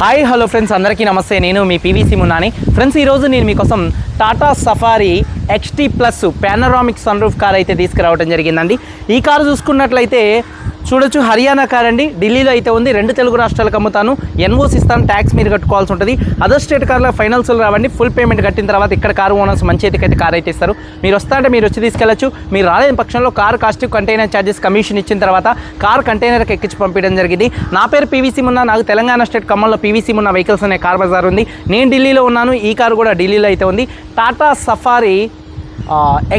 Hi hello friends, అందరికీ నమస్తే. నేను మీ పీవీసీ మున్నాని. ఫ్రెండ్స్, ఈరోజు నేను మీకోసం Tata Safari XT plus panoramic sun roof car అయితే తీసుకురావడం జరిగిందండి. ఈ కారు చూసుకున్నట్లయితే చూడొచ్చు, హర్యానా కార్ అండి. ఢిల్లీలో అయితే ఉంది. 2 తెలుగు రాష్ట్రాలకు అమ్ముతాను. ఎన్ఓసి ఇస్తాను, ట్యాక్స్ మీరు కట్టుకోవాల్సి ఉంటుంది. అదర్ స్టేట్ కార్లో ఫైనాన్స్లో రావండి. ఫుల్ పేమెంట్ కట్టిన తర్వాత ఇక్కడ కారు ఓనర్స్ మంచి అయితే కార్ అయితే ఇస్తారు. మీరు వస్తా అంటే మీరు వచ్చి తీసుకెళ్ళచ్చు. మీరు రాలేని పక్షంలో car cost, container charges, commission ఇచ్చిన తర్వాత కార్ కంటైనర్కి ఎక్కించి పంపించడం జరిగింది. నా పేరు పీవీసీ మున్నా. నాకు తెలంగాణ స్టేట్ ఖమ్మంలో పీవీసీ మున్నా వెహికల్స్ అనే కార్ బజార్ ఉంది. నేను ఢిల్లీలో ఉన్నాను. ఈ కారు కూడా ఢిల్లీలో అయితే ఉంది. Tata Safari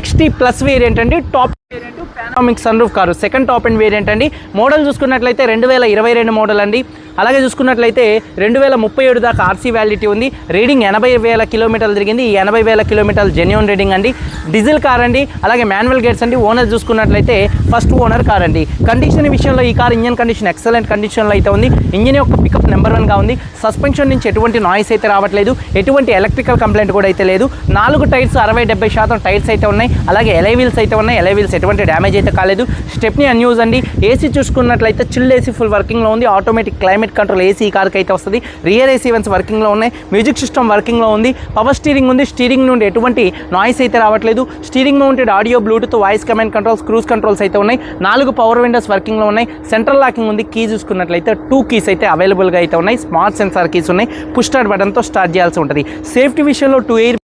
XT plus variant అండి. Top variant panoramic sun roof car, second top and variant అండి. మోడల్ చూసుకున్నట్లయితే 2022 మోడల్ అండి. అలాగే చూసుకున్నట్లయితే 2037 దాకా ఆర్సీ వ్యాలిడిటీ ఉంది. రీడింగ్ 80,000 కిలోమీటర్లు తిరిగింది. ఈ 80,000 కిలోమీటర్లు జెన్యూన్ రీడింగ్ అండి. డీజిల్ కార్ అండి. అలాగే మాన్యువల్ గేట్స్ అండి. ఓనర్ చూసుకున్నట్లయితే ఫస్ట్ ఓనర్ కార్ అండి. కండిషన్ విషయంలో ఈ కార్ ఇంజన్ కండిషన్ ఎక్సలెంట్ కండిషన్లో అయితే ఉంది. ఇంజిన్ యొక్క పికప్ నెంబర్ 1గా ఉంది. సస్పెన్షన్ నుంచి ఎటువంటి నాయిస్ అయితే రావట్లేదు. ఎటువంటి ఎలక్ట్రికల్ కంప్లైంట్ కూడా అయితే లేదు. 4 టైర్స్ 60-70% టైర్స్ అయితే ఉన్నాయి. అలాగే ఎలై వీల్స్ అయితే ఉన్నాయి. ఎలై వీల్స్ ఎటువంటి డ్యామేజ్ అయితే కాలేదు. స్టెప్నీ అన్యూజ్ అండి. ఏసీ చూసుకున్నట్లయితే చిల్ ఏసీ ఫుల్ వర్కింగ్లో ఉంది. ఆటోమేటిక్ క్లైమేట్ కంట్రోల్ ఏసీ ఈ కార్కి అయితే వస్తుంది. రియర్ ఏసీ ఈవెంట్స్ వర్కింగ్లో ఉన్నాయి. మ్యూజిక్ సిస్టమ్ వర్కింగ్లో ఉంది. పవర్ స్టీరింగ్ ఉంది. స్టీరింగ్ నుండి ఎటువంటి నాయిస్ అయితే రావట్లేదు. Steering mounted audio, Bluetooth, voice command controls, cruise controls అయితే ఉన్నాయి. 4 పవర్ విండోస్ వర్కింగ్లో ఉన్నాయి. సెంట్రల్ లాకింగ్ ఉంది. కీ చూసుకున్నట్లయితే 2 కీస్ అయితే అవైలబుల్గా అయితే ఉన్నాయి. స్మార్ట్ సెన్సార్ కీస్ ఉన్నాయి. పుష్ స్టార్ట్ బటన్తో స్టార్ట్ చేయాల్సి ఉంటుంది. సేఫ్టీ విషయంలో 2 air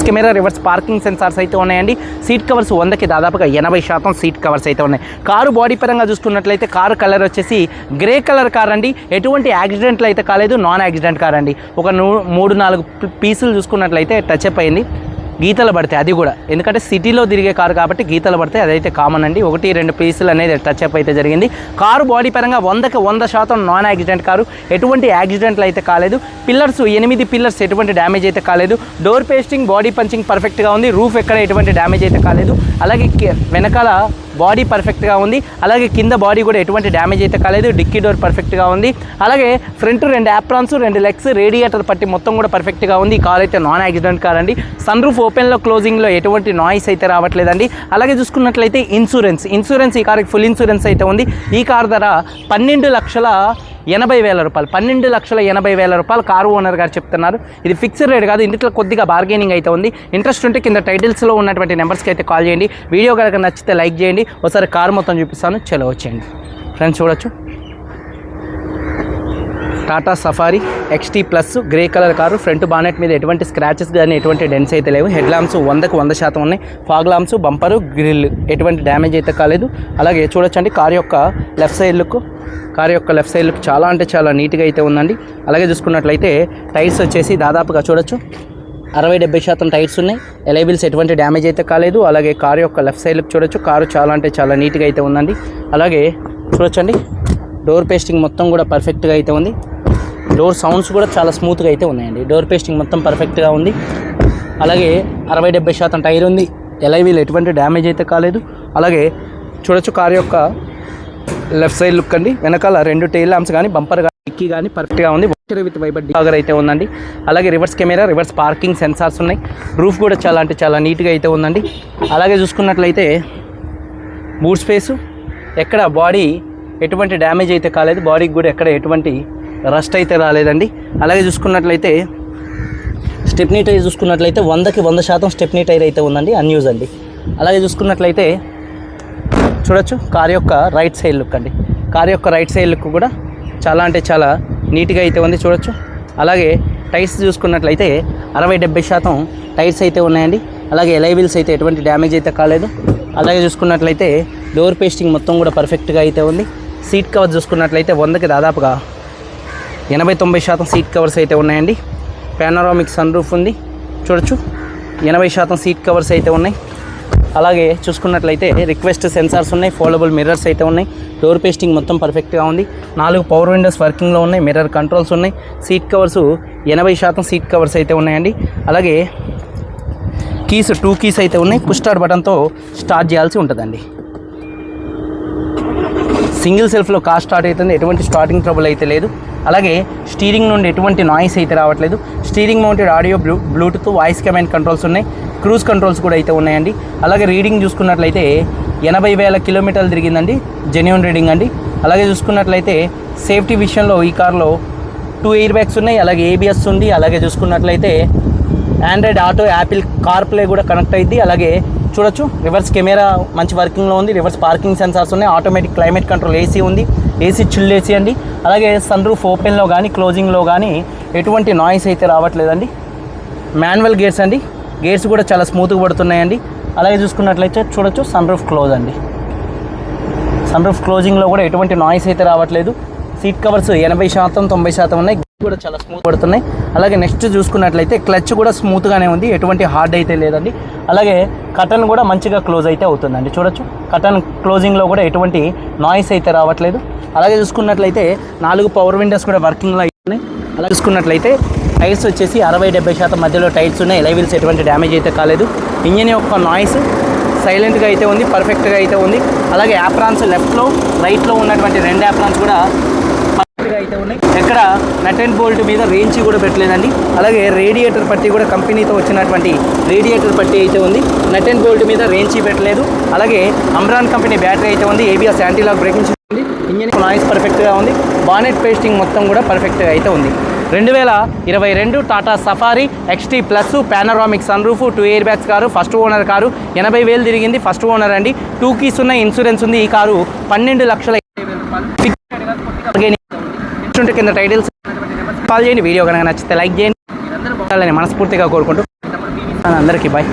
camera, reverse parking sensors అయితే ఉన్నాయండి. సీట్ కవర్స్ 100కి దాదాపుగా 80% సీట్ కవర్స్ అయితే ఉన్నాయి. కారు బాడీ పరంగా చూసుకున్నట్లయితే కారు కలర్ వచ్చేసి గ్రే కలర్ కార్ అండి. ఎటువంటి యాక్సిడెంట్లు అయితే కాలేదు. నాన్ యాక్సిడెంట్ కార్ అండి. ఒక 3-4 పీసులు చూసుకున్నట్లయితే టచ్ అప్ అయింది. గీతలు పడతాయి, అది కూడా ఎందుకంటే సిటీలో తిరిగే కారు కాబట్టి గీతలు పడతాయి. అదైతే కామన్ అండి. 1-2 పీసులు అనేది టచ్ అప్ అయితే జరిగింది. కారు బాడీ పరంగా 100కి 100% నాన్ యాక్సిడెంట్ కారు. ఎటువంటి యాక్సిడెంట్లు అయితే కాలేదు. పిల్లర్స్ 8 పిల్లర్స్ ఎటువంటి డ్యామేజ్ అయితే కాలేదు. డోర్ పేస్టింగ్, బాడీ పంచింగ్ పర్ఫెక్ట్గా ఉంది. రూఫ్ ఎక్కడ ఎటువంటి డ్యామేజ్ అయితే కాలేదు. అలాగే వెనకాల బాడీ పర్ఫెక్ట్గా ఉంది. అలాగే కింద బాడీ కూడా ఎటువంటి డ్యామేజ్ అయితే కాలేదు. డిక్కీ డోర్ పర్ఫెక్ట్గా ఉంది. అలాగే ఫ్రంట్ 2 యాప్రాన్స్, 2 లెగ్స్, రేడియేటర్ పట్టి మొత్తం కూడా పర్ఫెక్ట్గా ఉంది. ఈ కార్ అయితే నాన్ యాక్సిడెంట్ కార్ అండి. సన్ రూఫ్ ఓపెన్లో, క్లోజింగ్లో ఎటువంటి నాయిస్ అయితే రావట్లేదండి. అలాగే చూసుకున్నట్లయితే ఇన్సూరెన్స్ ఈ కార్కి ఫుల్ ఇన్సూరెన్స్ అయితే ఉంది. ఈ కార్ ధర 12,80,000 రూపాయలు. 12,80,000 రూపాయలు కారు ఓనర్ గారు చెప్తున్నారు. ఇది ఫిక్స్డ్ రేట్ కాదు. ఇంట్లో కొద్దిగా బార్గెనింగ్ అయితే ఉంది. ఇంట్రెస్ట్ ఉంటే కింద టైటిల్స్లో ఉన్నటువంటి నెంబర్స్కి అయితే కాల్ చేయండి. వీడియో కనుక నచ్చితే లైక్ చేయండి. ఒకసారి కారు మొత్తం చూపిస్తాను. చలో వచ్చేయండి ఫ్రెండ్స్. చూడొచ్చు, Tata Safari XT plus grey colour car. Front bonnet మీద ఎటువంటి స్క్రాచెస్ కానీ ఎటువంటి డెన్స్ అయితే లేవు. హెడ్ ల్యాంప్స్ 100కి 100% ఉన్నాయి. ఫాగ్ ల్యాంప్స్, బంపరు, గ్రిల్ ఎటువంటి డ్యామేజ్ అయితే కాలేదు. అలాగే చూడొచ్చండి కారు యొక్క లెఫ్ట్ సైడ్ లుక్ చాలా అంటే చాలా నీట్గా అయితే ఉందండి. అలాగే చూసుకున్నట్లయితే టైర్స్ వచ్చేసి దాదాపుగా చూడొచ్చు 60-70% టైర్స్ ఉన్నాయి. ఎలైబిల్స్ ఎటువంటి డ్యామేజ్ అయితే కాలేదు. అలాగే కారు యొక్క లెఫ్ట్ సైడ్ లుక్ చూడొచ్చు. కారు చాలా అంటే చాలా నీట్గా అయితే ఉందండి. అలాగే చూడొచ్చండి డోర్ పేస్టింగ్ మొత్తం కూడా పర్ఫెక్ట్గా అయితే ఉంది. డోర్ సౌండ్స్ కూడా చాలా స్మూత్గా అయితే ఉన్నాయండి. డోర్ పేస్టింగ్ మొత్తం పర్ఫెక్ట్గా ఉంది. అలాగే 60-70% టైర్ ఉంది. ఎలైవీల్ ఎటువంటి డ్యామేజ్ అయితే కాలేదు. అలాగే చూడొచ్చు కారు యొక్క లెఫ్ట్ సైడ్ లుక్ అండి. వెనకాల 2 టైల్ ల్యాంప్స్ కానీ, బంపర్ కానీ, డిక్కీ కానీ పర్ఫెక్ట్గా ఉంది. విత్ వైబర్ డికాగర్ అయితే ఉందండి. అలాగే reverse camera, reverse parking sensors ఉన్నాయి. రూఫ్ కూడా చాలా అంటే చాలా నీట్గా అయితే ఉందండి. అలాగే చూసుకున్నట్లయితే బూట్ స్పేసు, ఎక్కడ బాడీ ఎటువంటి డ్యామేజ్ అయితే కాలేదు. బాడీకి కూడా ఎక్కడ ఎటువంటి రస్ట్ అయితే రాలేదండి. అలాగే చూసుకున్నట్లయితే స్టెప్నీ టైర్ చూసుకున్నట్లయితే 100కి 100% స్టెప్నీ టైర్ అయితే ఉందండి. అన్యూజ్ అండి. అలాగే చూసుకున్నట్లయితే చూడొచ్చు కారు యొక్క రైట్ సైడ్ లుక్ అండి. కారు యొక్క రైట్ సైడ్ లుక్ కూడా చాలా అంటే చాలా నీట్గా అయితే ఉంది. చూడొచ్చు. అలాగే టైర్స్ చూసుకున్నట్లయితే 60-70% టైర్స్ అయితే ఉన్నాయండి. అలాగే ఎలై వీల్స్ అయితే ఎటువంటి డ్యామేజ్ అయితే కాలేదు. అలాగే చూసుకున్నట్లయితే డోర్ పేస్టింగ్ మొత్తం కూడా పర్ఫెక్ట్గా అయితే ఉంది. సీట్ కవర్స్ చూసుకున్నట్లయితే 100కి దాదాపుగా 80-90% సీట్ కవర్స్ అయితే ఉన్నాయండి. పానరామిక్ సన్ రూఫ్ ఉంది. చూడొచ్చు 80% సీట్ కవర్స్ అయితే ఉన్నాయి. అలాగే చూసుకున్నట్లయితే రిక్వెస్ట్ సెన్సార్స్ ఉన్నాయి. ఫోల్డబుల్ మిర్రర్స్ అయితే ఉన్నాయి. డోర్ పేస్టింగ్ మొత్తం పర్ఫెక్ట్గా ఉంది. 4 పవర్ విండోస్ వర్కింగ్లో ఉన్నాయి. మిర్రర్ కంట్రోల్స్ ఉన్నాయి. సీట్ కవర్స్ 80% సీట్ కవర్స్ అయితే ఉన్నాయండి. అలాగే కీస్ 2 కీస్ అయితే ఉన్నాయి. పుష్ స్టార్ట్ బటన్తో స్టార్ట్ చేయాల్సి ఉంటుందండి. సింగిల్ సెల్ఫ్లో కార్ స్టార్ట్ అవుతుంది. ఎటువంటి స్టార్టింగ్ ట్రబుల్ అయితే లేదు. అలాగే స్టీరింగ్ నుండి ఎటువంటి నాయిస్ అయితే రావట్లేదు. Steering mounted audio, Bluetooth, voice command controls ఉన్నాయి. క్రూజ్ కంట్రోల్స్ కూడా అయితే ఉన్నాయండి. అలాగే రీడింగ్ చూసుకున్నట్లయితే 80,000 కిలోమీటర్లు తిరిగిందండి. జెన్యూన్ రీడింగ్ అండి. అలాగే చూసుకున్నట్లయితే సేఫ్టీ విషయంలో ఈ కార్లో 2 ఎయిర్ బ్యాగ్స్ ఉన్నాయి, అలాగే ఏబిఎస్ ఉంది, అలాగే చూసుకున్నట్లయితే Android auto, Apple car play కూడా కనెక్ట్ అయింది. అలాగే చూడొచ్చు రివర్స్ కెమెరా మంచి వర్కింగ్లో ఉంది, రివర్స్ పార్కింగ్ సెన్సార్స్ ఉన్నాయి, ఆటోమేటిక్ క్లైమేట్ కంట్రోల్ ఏసీ ఉంది, ఏసీ చిల్డ్ ఏసీ అండి. అలాగే సన్ రూఫ్ ఓపెన్లో కానీ క్లోజింగ్లో కానీ ఎటువంటి నాయిస్ అయితే రావట్లేదండి. మాన్యువల్ గేర్స్ అండి, గేర్స్ కూడా చాలా స్మూత్గా పడుతున్నాయండి. అలాగే చూసుకున్నట్లయితే చూడొచ్చు సన్ రూఫ్ క్లోజ్ అండి, సన్ రూఫ్ క్లోజింగ్లో కూడా ఎటువంటి నాయిస్ అయితే రావట్లేదు. సీట్ కవర్స్ 80% 90% ఉన్నాయి, కూడా చాలా స్మూత్ పడుతున్నాయి. అలాగే నెక్స్ట్ చూసుకున్నట్లయితే క్లచ్ కూడా స్మూత్గానే ఉంది, ఎటువంటి హార్డ్ అయితే లేదండి. అలాగే కటన్ కూడా మంచిగా క్లోజ్ అయితే అవుతుందండి. చూడొచ్చు కటన్ క్లోజింగ్లో కూడా ఎటువంటి నాయిస్ అయితే రావట్లేదు. అలాగే చూసుకున్నట్లయితే 4 పవర్ విండోస్ కూడా వర్కింగ్లో ఉన్నాయి. అలా చూసుకున్నట్లయితే టైర్స్ వచ్చేసి 60-70% మధ్యలో టైర్స్ ఉన్నాయి, ఎలై వీల్స్ ఎటువంటి డ్యామేజ్ అయితే కాలేదు. ఇంజిన్ యొక్క నాయిస్ సైలెంట్గా అయితే ఉంది, పర్ఫెక్ట్గా అయితే ఉంది. అలాగే యాప్రాన్స్ లెఫ్ట్లో రైట్లో ఉన్నటువంటి 2 యాప్రాన్స్ కూడా పర్ఫెక్ట్గా అయితే ఉన్నాయి. ఎక్కడ నట్ అండ్ బోల్ట్ మీద రేంజ్ కూడా పెట్టలేదండి. అలాగే రేడియేటర్ పట్టి కూడా కంపెనీతో వచ్చినటువంటి రేడియేటర్ పట్టి అయితే ఉంది, నట్ అండ్ బోల్ట్ మీద రేంజ్ పెట్టలేదు. అలాగే అమ్రాన్ కంపెనీ బ్యాటరీ అయితే ఉంది, ABS anti lock braking system ఉంది, ఇంజిన్ నాయిస్ పర్ఫెక్ట్గా ఉంది, బానెట్ పేస్టింగ్ మొత్తం కూడా పర్ఫెక్ట్గా అయితే ఉంది. 2022 Tata Safari XT plus panoramic sun roof 2 air bags car, first owner car, 80,000 తిరిగింది, ఫస్ట్ ఓనర్ అండి. 2 కీస్ ఉన్న ఇన్సూరెన్స్ ఉంది. ఈ కారు 12,50,000 కింద టైటిల్స్ కాల్ చేయండి. వీడియో కనుక నచ్చితే లైక్ చేయండి, మనస్ఫూర్తిగా కోరుకుంటూ అందరికీ బాయ్.